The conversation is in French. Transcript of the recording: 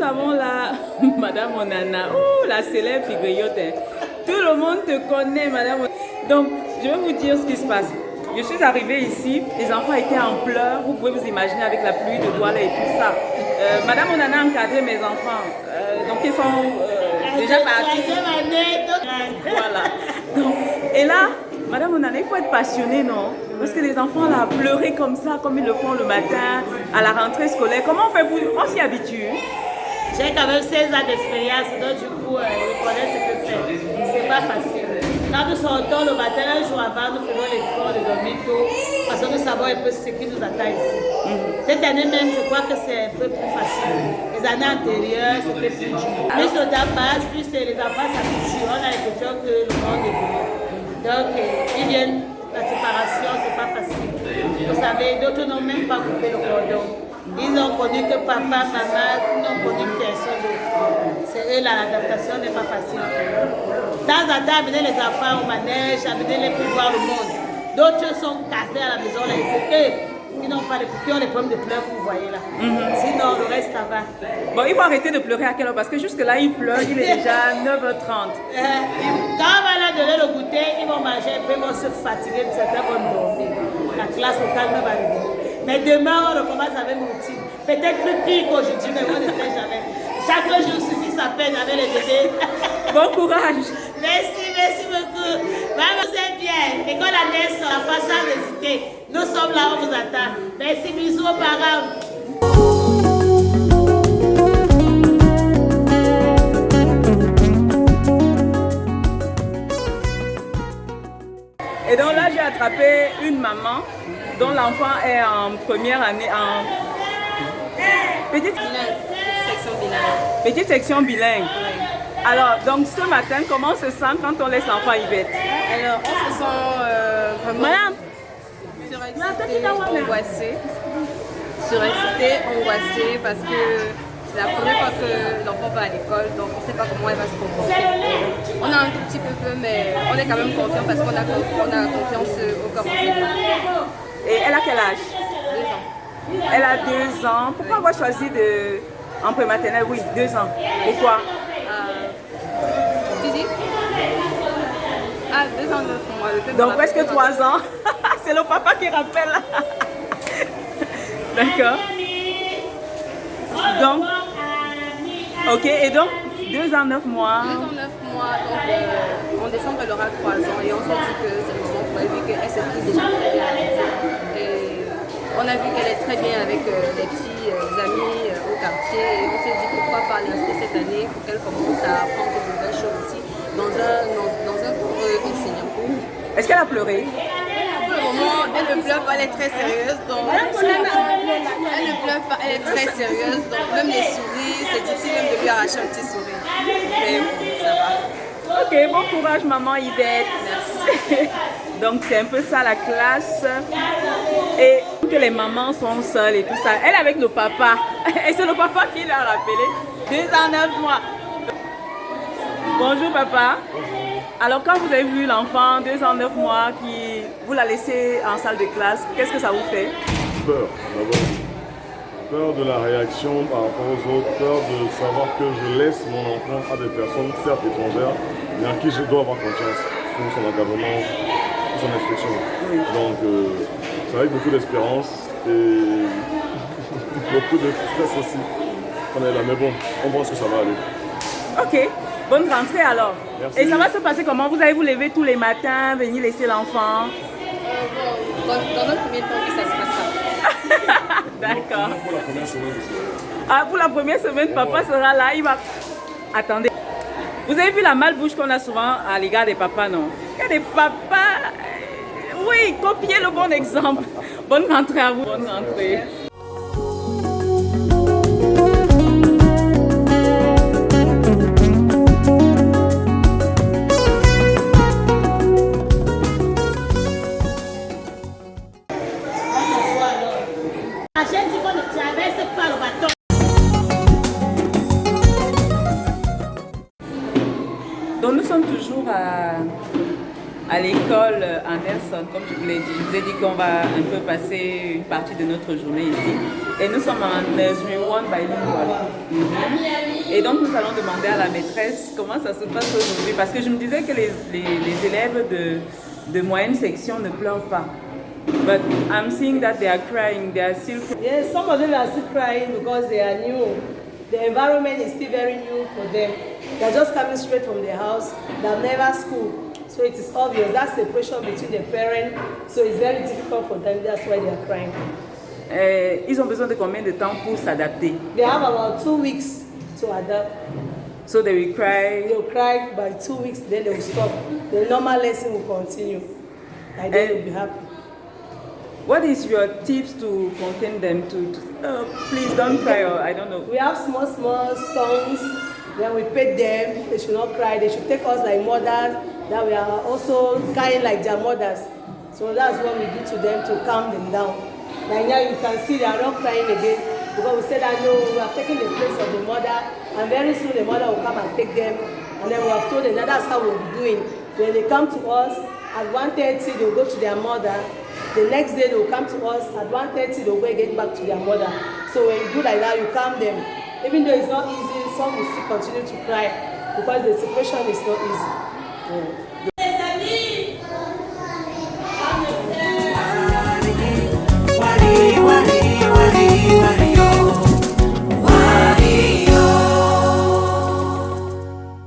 avons là Madame Onana, la célèbre figuriote. Tout le monde te connaît, Madame Onana. Donc, je vais vous dire ce qui se passe. Je suis arrivée ici, les enfants étaient en pleurs. Vous pouvez vous imaginer avec la pluie de Douala et tout ça. Madame Onana a encadré mes enfants. Donc, ils sont déjà partis. Voilà. Donc, et là, Madame Onana, il faut être passionné, non? Parce que les enfants là pleuraient comme ça, comme ils le font le matin, à la rentrée scolaire. Comment on fait pour... On s'y habitue? J'ai quand même 16 ans d'expérience, donc du coup, je connais ce que c'est. C'est pas facile. Quand nous sortons le matin, un jour avant, nous faisons l'effort de dormir tôt, parce que nous savons un peu ce qui nous attend ici. Cette année même, je crois que c'est un peu plus facile. Les années antérieures, c'était plus dur. Plus le temps passe, plus les enfants s'habituent. On a l'impression que le monde est venu. Donc, ils viennent, la séparation, c'est pas facile. Vous savez, d'autres n'ont même pas coupé le cordon. Ils ont connu que papa, maman, ils n'ont connu personne d'autre. C'est eux, l'adaptation n'est pas facile. De temps en temps, amener les enfants au manège, amener les pour voir le monde. D'autres sont cassés à la maison, là, c'est eux qui n'ont pas qui ont les problèmes de pleurs que vous voyez là. Sinon, le reste, ça va. Bon, il faut arrêter de pleurer à quelle heure? Parce que jusque-là, il pleure, il est déjà 9h30. Quand on va leur donner le goûter, ils vont manger un peu, ils vont se fatiguer, certains vont dormir. La classe au calme va arriver. Mais demain, on recommence avec une routine. Peut-être plus pire qu'aujourd'hui, mais on ne sait jamais. Chaque jour suffit sa peine avec les bébés. Bon courage. Merci beaucoup. Vraiment, c'est bien. L'école à Ness, la face sans hésiter. Nous sommes là, on vous attend. Merci, bisous aux parents. Et donc là, j'ai attrapé une maman dont l'enfant est en première année en petite Section bilingue. Petite section bilingue. Alors, donc ce matin, comment on se sent quand on laisse l'enfant Yvette? Alors, on se sent vraiment Madame, surexcité, angoissée parce que c'est la première fois que l'enfant va à l'école, donc on ne sait pas comment elle va se comporter. On a un tout petit peu peur, mais on est quand même confiant parce qu'on a confiance au corps enseignant. et elle a quel âge? 2 ans. Elle a 2 ans. Pourquoi avoir choisi en prématernelle? Oui, 2 ans. Pourquoi? Tu dis? Ah, 2 ans, 9 mois. Donc presque 3 ans. C'est le papa qui rappelle. D'accord. Donc, ok, et donc 2 ans, 9 mois. 2 ans, 9 mois, donc en décembre elle aura 3 ans et on s'est dit que c'est le moment pour elle vu qu'elle s'exprime déjà très bien à la maison. Et on a vu qu'elle est très bien avec les petits amis au quartier et on s'est dit pourquoi pas l'inscrire cette année pour qu'elle commence à apprendre de nouvelles choses aussi dans un cours enseignant. Est-ce qu'elle a pleuré? Pour le moment, elle ne pleure pas, elle est très sérieuse. Donc, elle ne pleure pas, elle est très sérieuse. Donc même les souris, c'est difficile même de lui arracher un petit sourire. Mais bon, ça va. Ok, bon courage maman Yvette. Merci. Donc c'est un peu ça la classe. Et que les mamans sont seules et tout ça. Elle est avec le papa. Et c'est le papa qui l'a rappelé. 2 ans, 9 mois. Bonjour papa. Alors quand vous avez vu l'enfant 2 ans, 9 mois qui vous l'a laissé en salle de classe, qu'est-ce que ça vous fait? Peur d'abord. Peur de la réaction par rapport aux autres, peur de savoir que je laisse mon enfant à des personnes certes étrangères, mais à qui je dois avoir confiance pour son encadrement, pour son instruction. Oui. Donc c'est avec beaucoup d'espérance et beaucoup de stress aussi. On est là, mais bon, on pense que ça va aller. Ok, bonne rentrée alors. Merci. Et ça va se passer comment? Vous allez vous lever tous les matins, venir laisser l'enfant? Dans un premier temps, oui, ça se passe ça. D'accord. Pour la première semaine aussi. Ah, pour la première semaine, papa sera là, il va... Attendez. Vous avez vu la malbouche qu'on a souvent à l'égard des papas, non? Il y a des papas... Oui, copiez le bon exemple. Bonne rentrée à vous. Bonne rentrée. J'ai dit qu'on ne traverse pas le bateau. Donc nous sommes toujours à l'école Anderson, comme je vous l'ai dit. Je vous ai dit qu'on va un peu passer une partie de notre journée ici. Et nous sommes en nursery 1 bilingual. Et donc nous allons demander à la maîtresse comment ça se passe aujourd'hui. Parce que je me disais que les élèves de moyenne section ne pleurent pas. But I'm seeing that they are crying, they are still crying. Yes, some of them are still crying because they are new. The environment is still very new for them. They are just coming straight from their house. They have never school. So it is obvious, that's the pressure between the parents. So it's very difficult for them, that's why they are crying. Ils ont besoin de combien de temps pour s'adapter? They have about 2 weeks to adapt. So they will cry? They will cry by 2 weeks, then they will stop. The normal lesson will continue. And then they will be happy. What is your tips to contain them please don't cry, or I don't know. We have small songs, then we pet them, they should not cry, they should take us like mothers, that we are also kind like their mothers. So that's what we do to them to calm them down. Like now you can see they are not crying again because we said that no, we have taken the place of the mother and very soon the mother will come and take them and then we have told them that that's how we'll be doing. When they come to us at 1:30 they'll go to their mother. The next day they'll come to us at 1:30 they'll go again back to their mother. So when you do like that you calm them. Even though it's not easy, some will still continue to cry because the situation is not easy.